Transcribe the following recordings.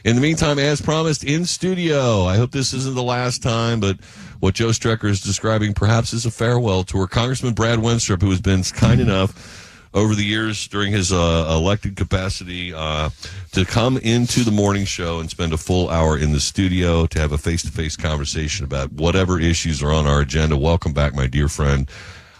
In the meantime, as promised, in studio, I hope this isn't the last time, but what Joe Strecker is describing perhaps is a farewell tour. Congressman Brad Wenstrup, who has been kind enough over the years during his elected capacity to come into the morning show and spend a full hour in the studio to have a face-to-face conversation about whatever issues are on our agenda. Welcome back, my dear friend.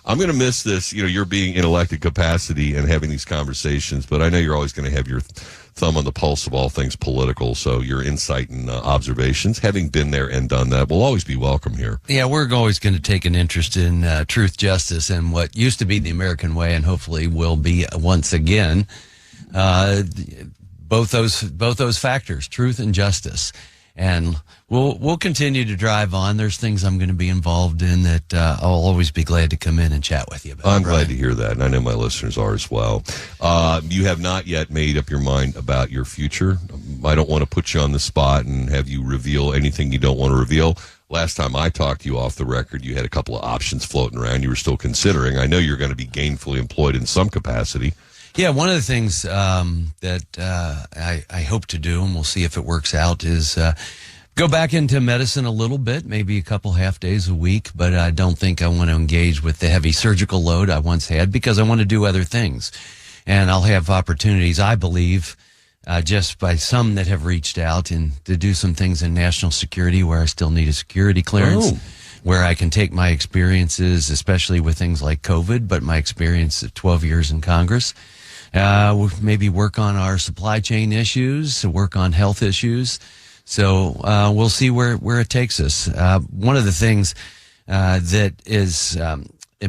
I'm going to miss this. You know, you're being in elected capacity and having these conversations, but I know you're always going to have your thumb on the pulse of all things political, so your insight and observations, having been there and done that, will always be welcome here. Yeah, we're always going to take an interest in truth, justice, and what used to be the American way, and hopefully will be once again both those factors, truth and justice. And we'll continue to drive on. There's things I'm going to be involved in that I'll always be glad to come in and chat with you about. I'm glad to hear that, and I know my listeners are as well. You have not yet made up your mind about your future. I don't want to put you on the spot and have you reveal anything you don't want to reveal. Last time I talked to you off the record, you had a couple of options floating around you were still considering. I know you're going to be gainfully employed in some capacity. Yeah, one of the things that I hope to do, and we'll see if it works out, is go back into medicine a little bit, maybe a couple half days a week, but I don't think I want to engage with the heavy surgical load I once had because I want to do other things. And I'll have opportunities, I believe, just by some that have reached out and to do some things in national security where I still need a security clearance. Oh. Where I can take my experiences, especially with things like COVID, but my experience of 12 years in Congress, maybe work on our supply chain issues, work on health issues. So we'll see where it takes us. One of the things that is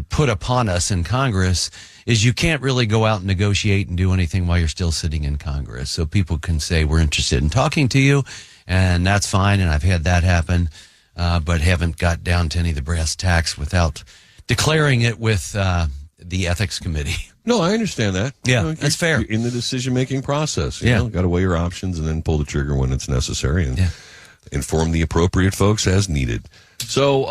put upon us in Congress is you can't really go out and negotiate and do anything while you're still sitting in Congress. So people can say, we're interested in talking to you, and that's fine, and I've had that happen. But haven't got down to any of the brass tacks without declaring it with the ethics committee. No, I understand that. Yeah, that's fair. You're in the decision-making process. You know, got to weigh your options and then pull the trigger when it's necessary and inform the appropriate folks as needed. So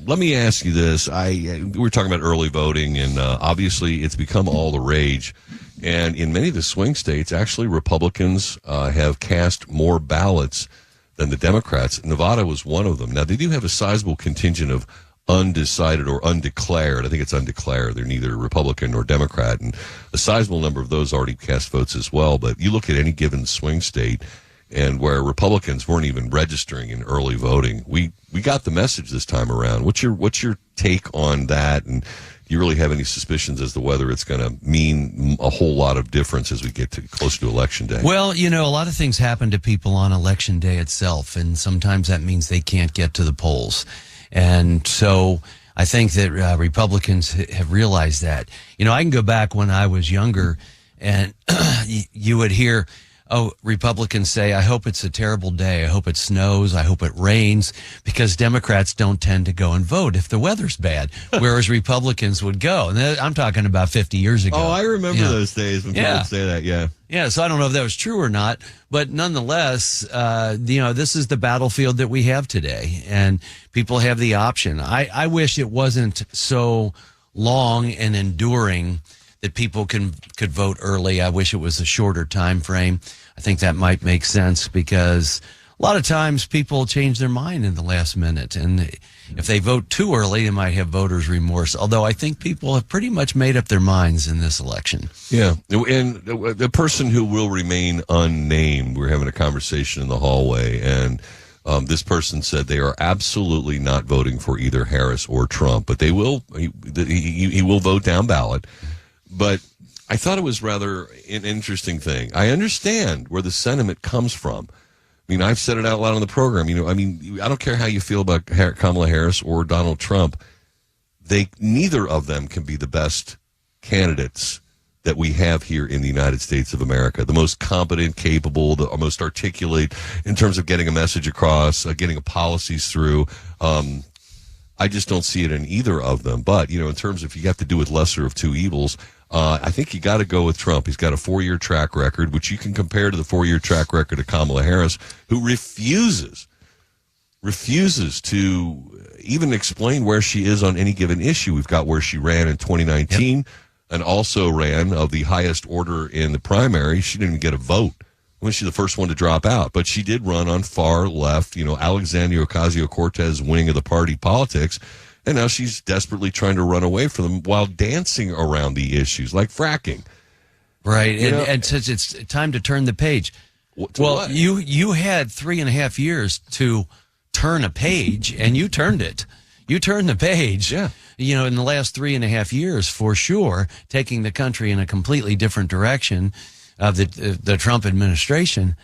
let me ask you this. We were talking about early voting, and obviously it's become all the rage. And in many of the swing states, actually Republicans have cast more ballots than the Democrats. Nevada was one of them. Now, they do have a sizable contingent of undecided or undeclared. I think it's undeclared. They're neither Republican nor Democrat, and a sizable number of those already cast votes as well. But you look at any given swing state, and where Republicans weren't even registering in early voting, we got the message this time around. What's your take on that? And do you really have any suspicions as to whether it's going to mean a whole lot of difference as we get closer to Election Day? Well, you know, a lot of things happen to people on Election Day itself, and sometimes that means they can't get to the polls. And so I think that Republicans have realized that. You know, I can go back when I was younger, and you would hear, Republicans say, I hope it's a terrible day. I hope it snows. I hope it rains, because Democrats don't tend to go and vote if the weather's bad, whereas Republicans would go. And I'm talking about 50 years ago. Oh, I remember those days when people would say that, Yeah, so I don't know if that was true or not, but nonetheless, this is the battlefield that we have today, and people have the option. I wish it wasn't so long and enduring that people could vote early. I wish it was a shorter time frame. I think that might make sense, because a lot of times people change their mind in the last minute, and if they vote too early, they might have voters' remorse, although I think people have pretty much made up their minds in this election. Yeah, and the person who will remain unnamed, we're having a conversation in the hallway, and this person said they are absolutely not voting for either Harris or Trump, but he will vote down ballot. But I thought it was rather an interesting thing. I understand where the sentiment comes from. I mean, I've said it out loud on the program. You know, I mean, I don't care how you feel about Kamala Harris or Donald Trump. Neither of them can be the best candidates that we have here in the United States of America. The most competent, capable, the most articulate in terms of getting a message across, getting policies through. I just don't see it in either of them. But, you know, in terms of if you have to do with lesser of two evils, I think you got to go with Trump. He's got a 4-year track record, which you can compare to the 4-year track record of Kamala Harris, who refuses to even explain where she is on any given issue. We've got where she ran in 2019 and also ran of the highest order in the primary. She didn't even get a vote when she's the first one to drop out. But she did run on far left, Alexandria Ocasio-Cortez wing of the party politics. And now she's desperately trying to run away from them while dancing around the issues like fracking. Right. And says it's time to turn the page. What? You had 3.5 years to turn a page, and you turned it. You turned the page. Yeah. In the last 3.5 years, for sure, taking the country in a completely different direction of the Trump administration.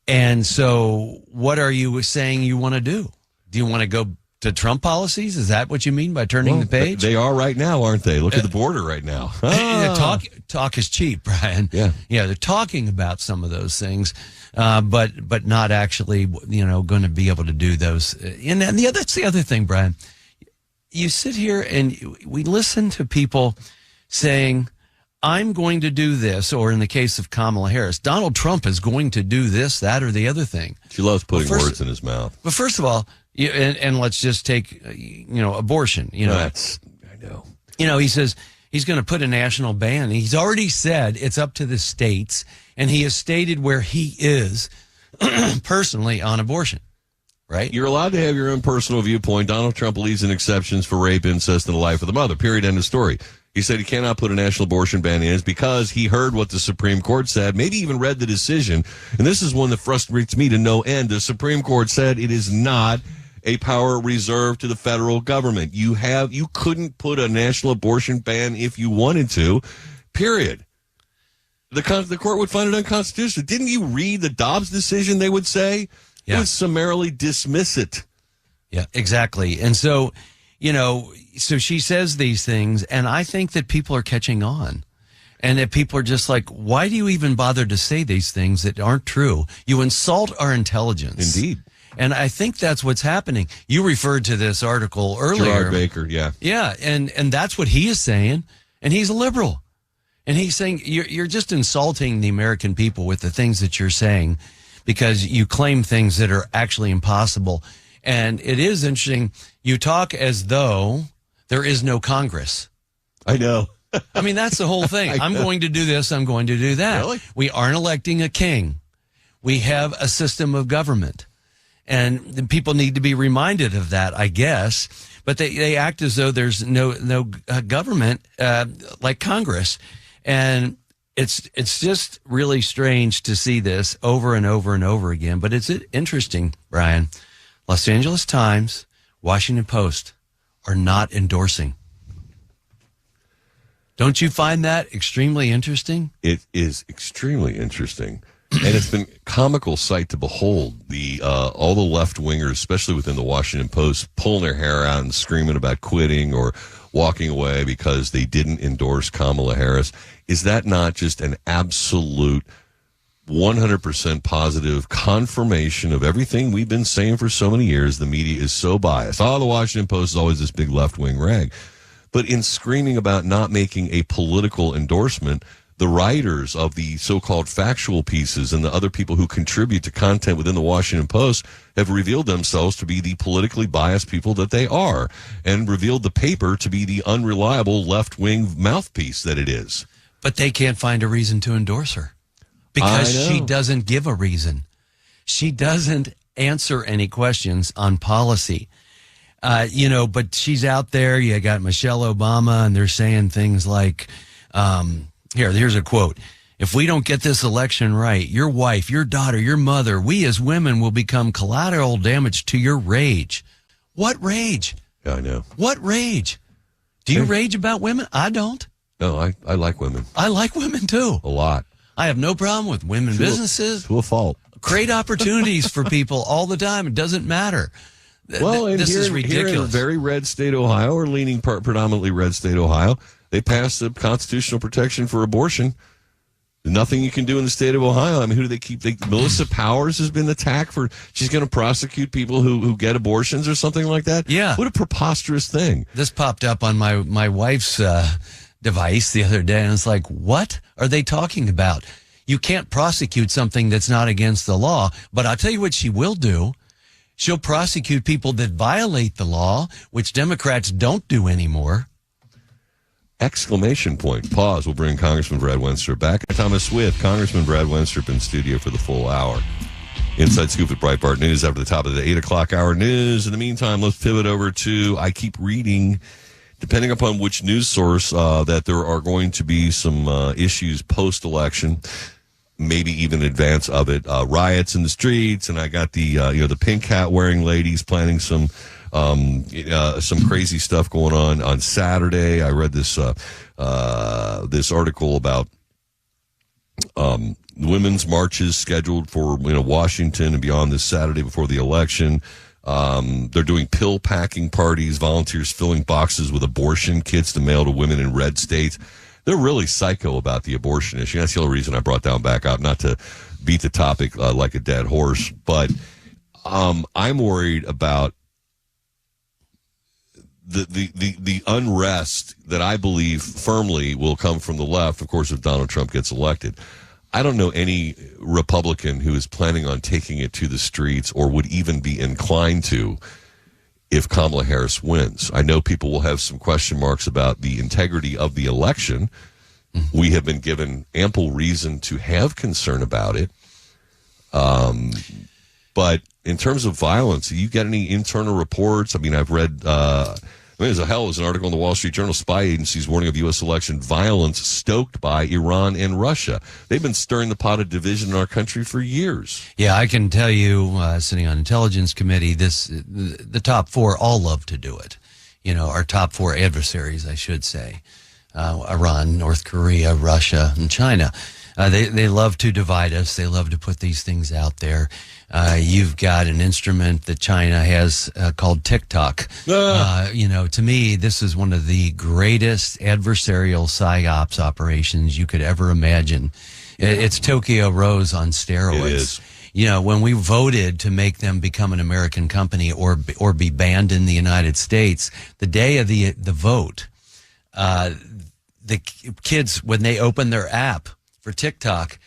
And so what are you saying you want to do? Do you want to go to Trump policies? Is that what you mean by turning the page? They are right now, aren't they? Look at the border right now. Talk is cheap, Brian. Yeah. Yeah, they're talking about some of those things, but not actually, going to be able to do those. And that's the other thing, Brian. You sit here and we listen to people saying, I'm going to do this, or in the case of Kamala Harris, Donald Trump is going to do this, that, or the other thing. She loves putting words in his mouth. But first of all, and let's just take, abortion. I know. He says he's going to put a national ban. He's already said it's up to the states, and he has stated where he is personally on abortion. Right? You're allowed to have your own personal viewpoint. Donald Trump believes in exceptions for rape, incest, and the life of the mother. Period. End of story. He said he cannot put a national abortion ban in because he heard what the Supreme Court said, maybe even read the decision. And this is one that frustrates me to no end. The Supreme Court said it is not a power reserved to the federal government. You couldn't put a national abortion ban if you wanted to, period. The court would find it unconstitutional. Didn't you read the Dobbs decision, they would say? Yeah. It would summarily dismiss it. Yeah, exactly. And so, so she says these things, and I think that people are catching on. And that people are just like, why do you even bother to say these things that aren't true? You insult our intelligence. Indeed. And I think that's what's happening. You referred to this article earlier. Gerard Baker, yeah. Yeah, and that's what he is saying, and he's a liberal. And he's saying you're just insulting the American people with the things that you're saying because you claim things that are actually impossible. And it is interesting. You talk as though there is no Congress. I know. I mean, that's the whole thing. I'm going to do this. I'm going to do that. Really? We aren't electing a king. We have a system of government. And the people need to be reminded of that, I guess. But they act as though there's no government like Congress. And it's just really strange to see this over and over and over again. But it's interesting, Brian. Los Angeles Times, Washington Post are not endorsing. Don't you find that extremely interesting? It is extremely interesting. And it's been a comical sight to behold. All the left-wingers, especially within the Washington Post, pulling their hair out and screaming about quitting or walking away because they didn't endorse Kamala Harris. Is that not just an absolute 100% positive confirmation of everything we've been saying for so many years? The media is so biased. The Washington Post is always this big left-wing rag. But in screaming about not making a political endorsement, the writers of the so-called factual pieces and the other people who contribute to content within the Washington Post have revealed themselves to be the politically biased people that they are and revealed the paper to be the unreliable left-wing mouthpiece that it is. But they can't find a reason to endorse her because she doesn't give a reason. She doesn't answer any questions on policy. But she's out there. You got Michelle Obama, and they're saying things like, here's a quote. If we don't get this election right, your wife, your daughter, your mother, we as women will become collateral damage to your rage. What rage? Yeah, I know. What rage? Do you rage about women? I don't. No, I like women. I like women, too. A lot. I have no problem with women businesses. To a fault. Create opportunities for people all the time. It doesn't matter. Well, and this is ridiculous. Here in a very red state, Ohio, or leaning predominantly red state, Ohio, they passed the constitutional protection for abortion. Nothing you can do in the state of Ohio. I mean, who do they keep? Melissa Powers has been attacked for, she's going to prosecute people who get abortions or something like that. Yeah. What a preposterous thing. This popped up on my wife's device the other day, and it's like, what are they talking about? You can't prosecute something that's not against the law, but I'll tell you what she will do. She'll prosecute people that violate the law, which Democrats don't do anymore. Exclamation point. Pause. We'll bring Congressman Brad Wenstrup back. Thomas with Congressman Brad Wenstrup in studio for the full hour. Inside Scoop at Breitbart News after the top of the 8 o'clock hour news. In the meantime, let's pivot over to, I keep reading, depending upon which news source, that there are going to be some issues post-election, maybe even in advance of it. Riots in the streets, and I got the pink hat wearing ladies planning some crazy stuff going on Saturday. I read this article about women's marches scheduled for Washington and beyond this Saturday before the election. They're doing pill packing parties, volunteers filling boxes with abortion kits to mail to women in red states. They're really psycho about the abortion issue. That's the only reason I brought that back up, not to beat the topic like a dead horse, but I'm worried about the unrest that I believe firmly will come from the left, of course, if Donald Trump gets elected. I don't know any Republican who is planning on taking it to the streets or would even be inclined to if Kamala Harris wins. I know people will have some question marks about the integrity of the election. Mm-hmm. We have been given ample reason to have concern about it. But in terms of violence, do you get any internal reports? I mean, I've read, there's an article in the Wall Street Journal, spy agencies warning of U.S. election violence stoked by Iran and Russia. They've been stirring the pot of division in our country for years. Yeah, I can tell you, sitting on Intelligence Committee, the top four all love to do it. Our top four adversaries, I should say, Iran, North Korea, Russia, and China. They love to divide us. They love to put these things out there. You've got an instrument that China has called TikTok. To me, this is one of the greatest adversarial psyops operations you could ever imagine. It's Tokyo Rose on steroids. It is. When we voted to make them become an American company or be banned in the United States, the day of the vote, the kids, when they opened their app for TikTok,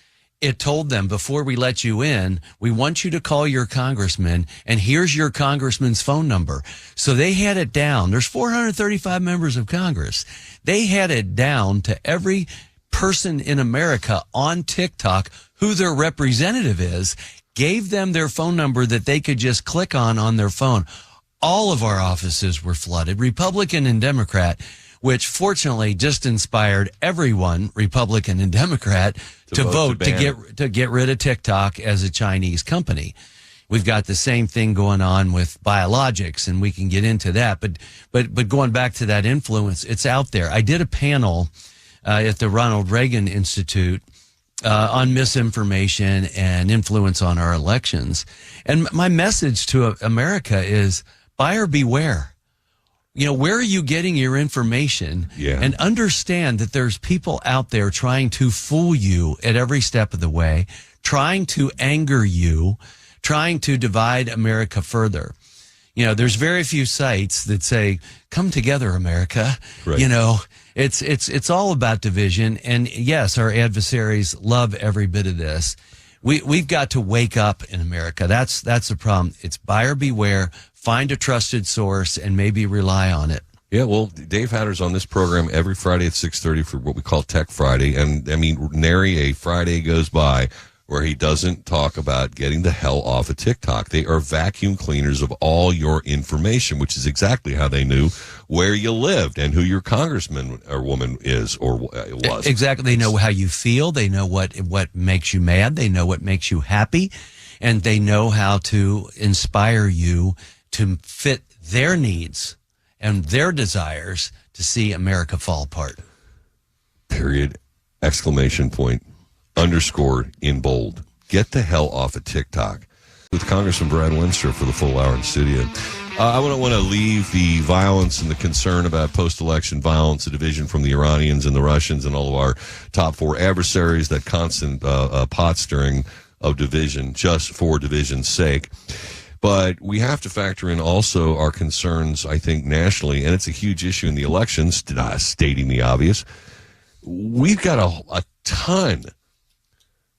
it told them, before we let you in, we want you to call your congressman, and here's your congressman's phone number. So they had it down. There's 435 members of Congress. They had it down to every person in America on TikTok who their representative is, gave them their phone number that they could just click on their phone. All of our offices were flooded, Republican and Democrat, which fortunately just inspired everyone, Republican and Democrat, to vote to get rid of TikTok as a Chinese company. We've got the same thing going on with biologics, and we can get into that. But going back to that influence, it's out there. I did a panel at the Ronald Reagan Institute on misinformation and influence on our elections. And my message to America is buyer beware. Where are you getting your information? Yeah. And understand that there's people out there trying to fool you at every step of the way, trying to anger you, trying to divide America further. There's very few sites that say, come together, America. Right. It's all about division. And yes, our adversaries love every bit of this. We've got to wake up in America. That's the problem. It's buyer beware. Find a trusted source and maybe rely on it. Yeah, well, Dave Hatter's on this program every Friday at 6:30 for what we call Tech Friday. And, I mean, nary a Friday goes by where he doesn't talk about getting the hell off of TikTok. They are vacuum cleaners of all your information, which is exactly how they knew where you lived and who your congressman or woman is or was. Exactly. They know how you feel. They know what makes you mad. They know what makes you happy. And they know how to inspire you to fit their needs and their desires to see America fall apart. Period. Exclamation point. Underscored in bold. Get the hell off of TikTok. With Congressman Brad Wenstrup for the full hour in studio. I wouldn't want to leave the violence and the concern about post-election violence, the division from the Iranians and the Russians and all of our top four adversaries, that constant pot stirring of division just for division's sake. But we have to factor in also our concerns, I think, nationally, and it's a huge issue in the elections, stating the obvious. We've got a ton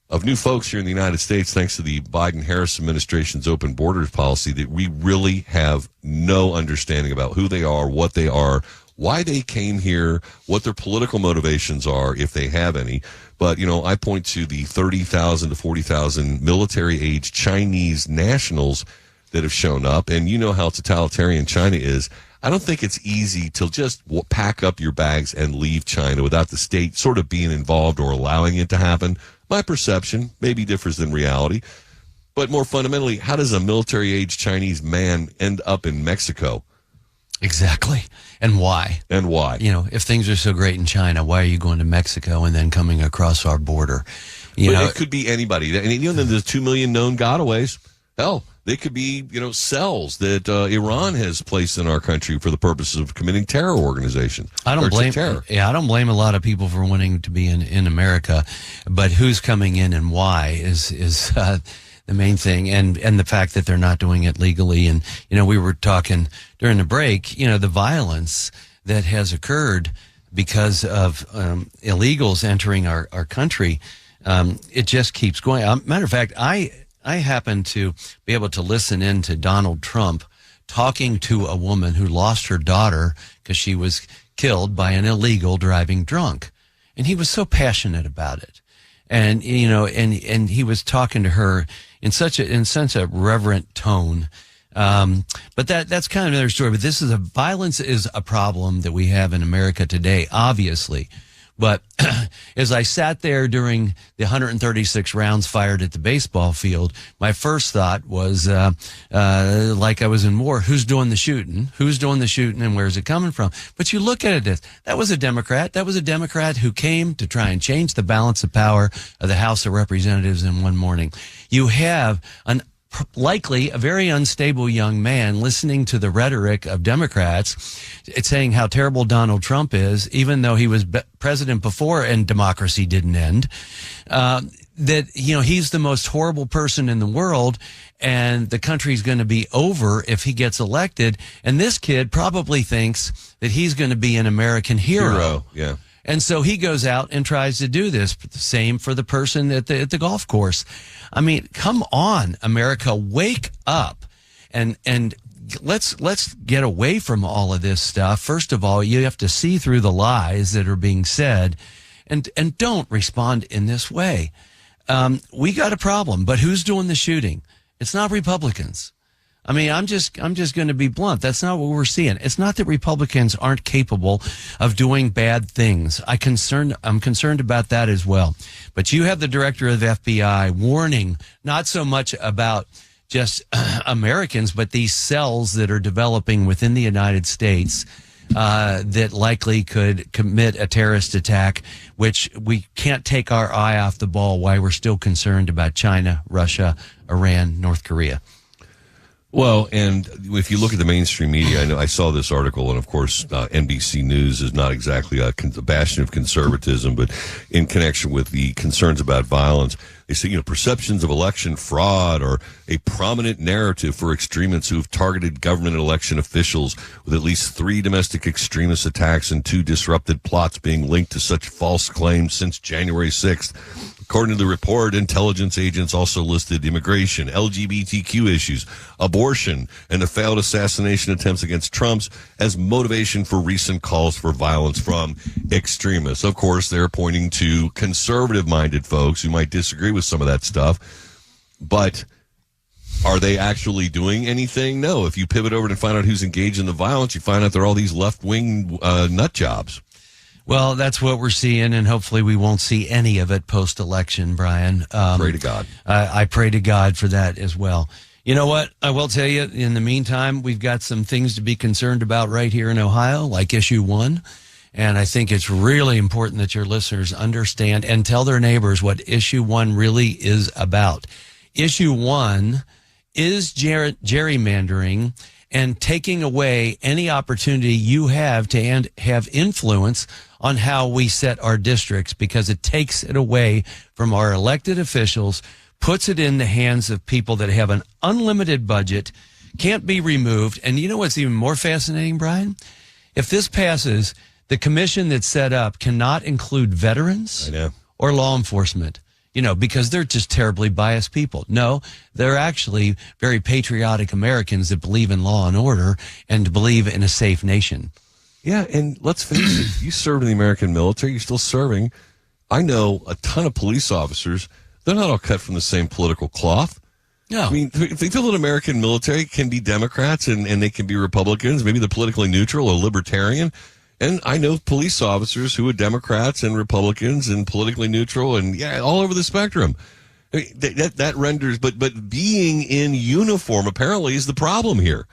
of new folks here in the United States, thanks to the Biden-Harris administration's open borders policy, that we really have no understanding about who they are, what they are, why they came here, what their political motivations are, if they have any. But, I point to the 30,000 to 40,000 military-age Chinese nationals that have shown up. And you know how totalitarian China is. I don't think it's easy to just pack up your bags and leave China without the state sort of being involved or allowing it to happen. My perception maybe differs than reality. But more fundamentally, how does a military-age Chinese man end up in Mexico? Exactly. And why? And why? If things are so great in China, why are you going to Mexico and then coming across our border? It could be anybody. And there's 2 million known gotaways. Hell, they could be, cells that Iran has placed in our country for the purposes of committing terror organizations. I don't blame a lot of people for wanting to be in America, but who's coming in and why is the main thing, and the fact that they're not doing it legally. And, we were talking during the break, the violence that has occurred because of illegals entering our country. It just keeps going. Matter of fact, I happen to be able to listen in to Donald Trump talking to a woman who lost her daughter because she was killed by an illegal driving drunk. And he was so passionate about it. And, and he was talking to her in such a reverent tone. But that's kind of another story. But violence is a problem that we have in America today, obviously. But as I sat there during the 136 rounds fired at the baseball field, my first thought was, like I was in war, who's doing the shooting? Who's doing the shooting and where's it coming from? But you look at it, that was a Democrat. That was a Democrat who came to try and change the balance of power of the House of Representatives in one morning. You have likely a very unstable young man listening to the rhetoric of Democrats. It's saying how terrible Donald Trump is, even though he was president before and democracy didn't end. That, he's the most horrible person in the world and the country's going to be over if he gets elected. And this kid probably thinks that he's going to be an American hero. Yeah. And so he goes out and tries to do this. The same for the person at the golf course. I mean, come on, America, wake up and let's get away from all of this stuff. First of all, you have to see through the lies that are being said and don't respond in this way. We got a problem, but who's doing the shooting? It's not Republicans. I mean, I'm just going to be blunt. That's not what we're seeing. It's not that Republicans aren't capable of doing bad things. I'm concerned about that as well. But you have the director of the FBI warning not so much about just Americans, but these cells that are developing within the United States that likely could commit a terrorist attack, which we can't take our eye off the ball why we're still concerned about China, Russia, Iran, North Korea. Well, and if you look at the mainstream media, I know I saw this article, and of course, NBC News is not exactly a bastion of conservatism, but in connection with the concerns about violence, they say, perceptions of election fraud are a prominent narrative for extremists who have targeted government and election officials, with at least 3 domestic extremist attacks and 2 disrupted plots being linked to such false claims since January 6th. According to the report, intelligence agents also listed immigration, LGBTQ issues, abortion, and the failed assassination attempts against Trump's as motivation for recent calls for violence from extremists. Of course, they're pointing to conservative-minded folks who might disagree with some of that stuff. But are they actually doing anything? No. If you pivot over and find out who's engaged in the violence, you find out they're all these left-wing nut jobs. Well, that's what we're seeing, and hopefully we won't see any of it post-election, Brian. Pray to God. I pray to God for that as well. You know what? I will tell you, in the meantime, we've got some things to be concerned about right here in Ohio, like Issue 1. And I think it's really important that your listeners understand and tell their neighbors what Issue 1 really is about. Issue 1 is gerrymandering and taking away any opportunity you have to have influence on how we set our districts, because it takes it away from our elected officials, puts it in the hands of people that have an unlimited budget, can't be removed. And you know what's even more fascinating, Brian? If this passes, the commission that's set up cannot include veterans or law enforcement, because they're just terribly biased people. No, they're actually very patriotic Americans that believe in law and order and believe in a safe nation. Yeah, and let's face it, you served in the American military, you're still serving. I know a ton of police officers, they're not all cut from the same political cloth. No. I mean, if they feel that American military can be Democrats and they can be Republicans, maybe they're politically neutral or libertarian. And I know police officers who are Democrats and Republicans and politically neutral and, yeah, all over the spectrum. I mean, that renders, but being in uniform apparently is the problem here.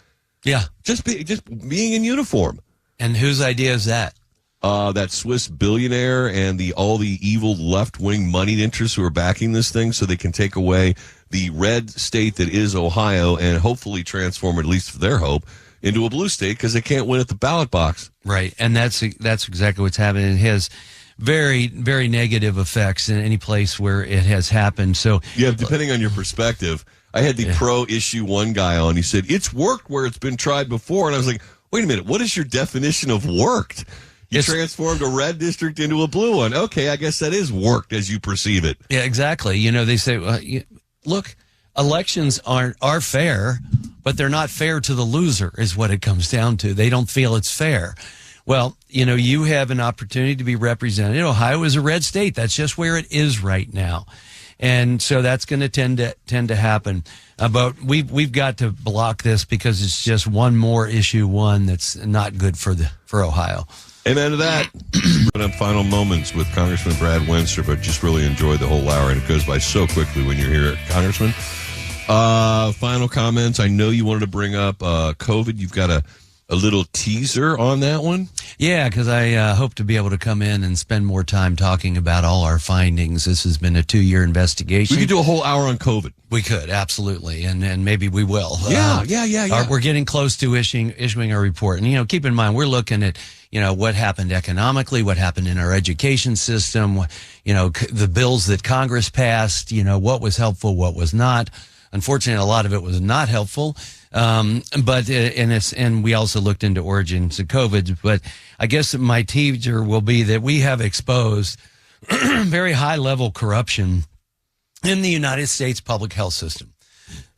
Yeah. Just being in uniform. And whose idea is that? That Swiss billionaire and all the evil left-wing moneyed interests who are backing this thing so they can take away the red state that is Ohio and hopefully transform, at least for their hope, into a blue state because they can't win at the ballot box. Right, and that's exactly what's happening. It has very, very negative effects in any place where it has happened. So, yeah, depending on your perspective, I had the pro-issue one guy on. He said, it's worked where it's been tried before. And I was like, wait a minute, what is your definition of worked? You transformed a red district into a blue one. Okay, I guess that is worked as you perceive it. Yeah, exactly. You know, they say, look, elections are fair, but they're not fair to the loser is what it comes down to. They don't feel it's fair. Well, you know, you have an opportunity to be represented. Ohio is a red state. That's just where it is right now. And so that's going to tend to happen. But we've got to block this because it's just one more issue that's not good for Ohio. Amen to that. On final moments with Congressman Brad Wenstrup, but just really enjoyed the whole hour, and it goes by so quickly when you're here, Congressman. Final comments. I know you wanted to bring up COVID. You've got a little teaser on that one. Yeah, because I hope to be able to come in and spend more time talking about all our findings. This has been a 2-year investigation. We could do a whole hour on COVID. We could, absolutely, and maybe we will. Yeah. We're getting close to issuing a report. And, keep in mind, we're looking at, what happened economically, what happened in our education system, the bills that Congress passed, what was helpful, what was not. Unfortunately, a lot of it was not helpful. But we also looked into origins of COVID. But I guess my teaser will be that we have exposed very high level corruption in the United States public health system.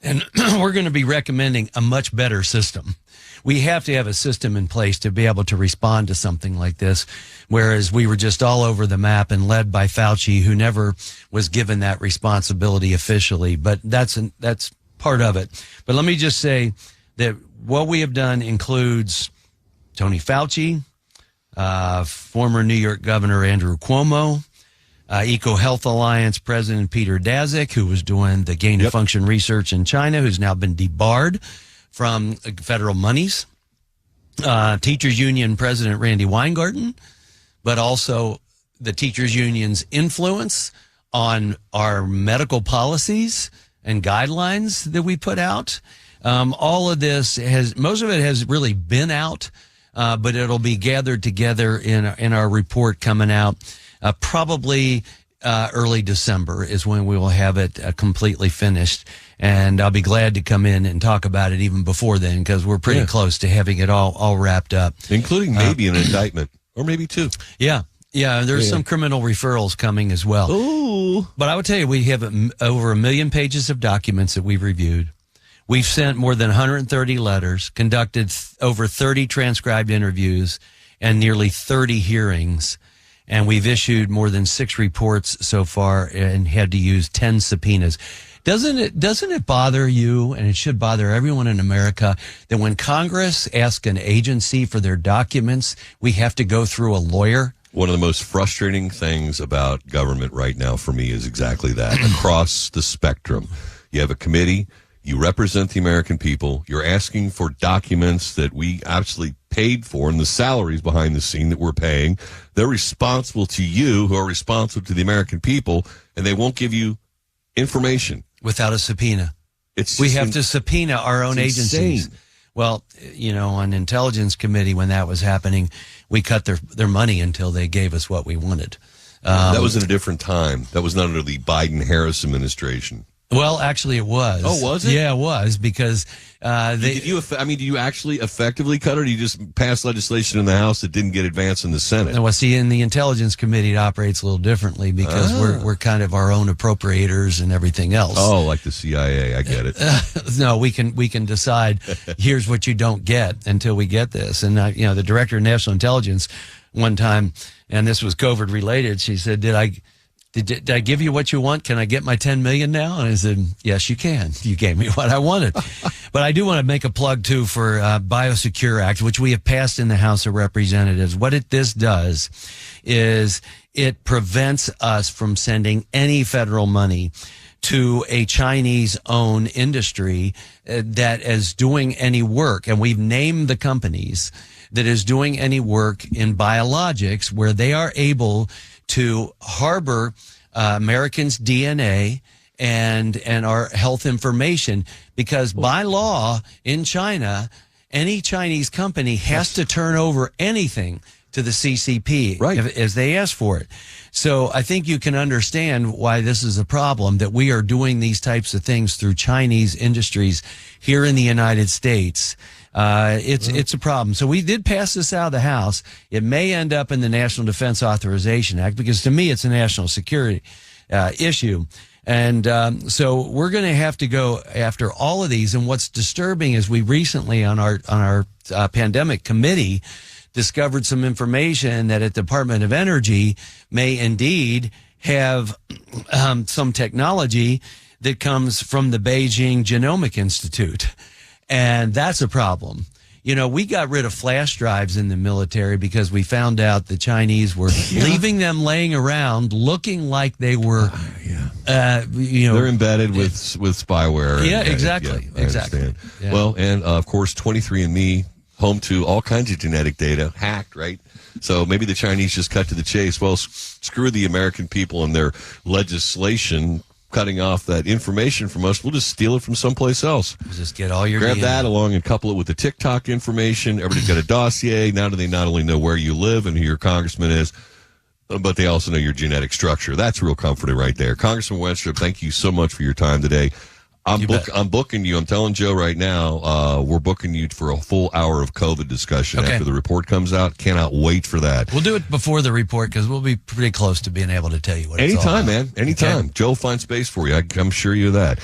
And we're going to be recommending a much better system. We have to have a system in place to be able to respond to something like this, whereas we were just all over the map and led by Fauci, who never was given that responsibility officially. But that's part of it. But let me just say that what we have done includes Tony Fauci, former New York Governor Andrew Cuomo, EcoHealth Alliance President Peter Daszak, who was doing the gain-of-function research in China, who's now been debarred from federal monies, Teachers Union President Randy Weingarten, but also the Teachers Union's influence on our medical policies and guidelines that we put out. All of this most of it has really been out, but it'll be gathered together in our report coming out. Probably early December is when we will have it completely finished. And I'll be glad to come in and talk about it even before then, because we're pretty close to having it all wrapped up. Including maybe an indictment, or maybe two. Yeah, there's some criminal referrals coming as well. Ooh. But I would tell you, we have over 1 million pages of documents that we've reviewed. We've sent more than 130 letters, conducted over 30 transcribed interviews, and nearly 30 hearings. And we've issued more than 6 reports so far and had to use 10 subpoenas. Doesn't it bother you, and it should bother everyone in America, that when Congress asks an agency for their documents, we have to go through a lawyer? One of the most frustrating things about government right now for me is exactly that. Across the spectrum, you have a committee, you represent the American people, you're asking for documents that we absolutely paid for and the salaries behind the scene that we're paying. They're responsible to you, who are responsible to the American people, and they won't give you information. Without a subpoena. We have to subpoena our own agencies. Insane. Well, on Intelligence Committee, when that was happening, we cut their money until they gave us what we wanted. That was in a different time. That was not under the Biden-Harris administration. Well, actually, it was. Oh, was it? Yeah, it was, because Did you actually effectively cut it, or did you just pass legislation in the House that didn't get advanced in the Senate? Well, see, in the Intelligence Committee, it operates a little differently because we're kind of our own appropriators and everything else. Oh, like the CIA. I get it. No, we can decide. Here's what you don't get until we get this. And the director of national intelligence one time, and this was COVID related. She said, Did I give you what you want? Can I get my $10 million now? And I said, yes, you can. You gave me what I wanted. But I do want to make a plug, too, for Biosecure Act, which we have passed in the House of Representatives. What this does is it prevents us from sending any federal money to a Chinese-owned industry that is doing any work. And we've named the companies that is doing any work in biologics where they are able to harbor Americans' DNA and our health information, because by law in China, any Chinese company has to turn over anything to the CCP, right, as they ask for it. So I think you can understand why this is a problem, that we are doing these types of things through Chinese industries here in the United States. It's a problem. So we did pass this out of the House. It may end up in the National Defense Authorization Act, because to me it's a national security issue. And so we're going to have to go after all of these. And what's disturbing is we recently on our pandemic committee discovered some information that at the Department of Energy may indeed have some technology that comes from the Beijing Genomic Institute. And that's a problem. We got rid of flash drives in the military because we found out the Chinese were leaving them laying around looking like they were, they're embedded with spyware. Yeah, exactly. I understand. Yeah. Well, and of course, 23andMe, home to all kinds of genetic data, hacked, right? So maybe the Chinese just cut to the chase. Well, screw the American people and their legislation cutting off that information from us. We'll just steal it from someplace else. Just get all your grab DNA. that along and couple it with the TikTok information. Everybody's got a dossier. Now they not only know where you live and who your congressman is, but they also know your genetic structure. That's real comforting right there. Congressman Wenstrup, thank you so much for your time today. I'm booking you. I'm telling Joe right now, we're booking you for a full hour of COVID discussion after the report comes out. Cannot wait for that. We'll do it before the report because we'll be pretty close to being able to tell you what it's all about. Anytime, man. Anytime. Okay. Joe will find space for you. I'm sure you're that.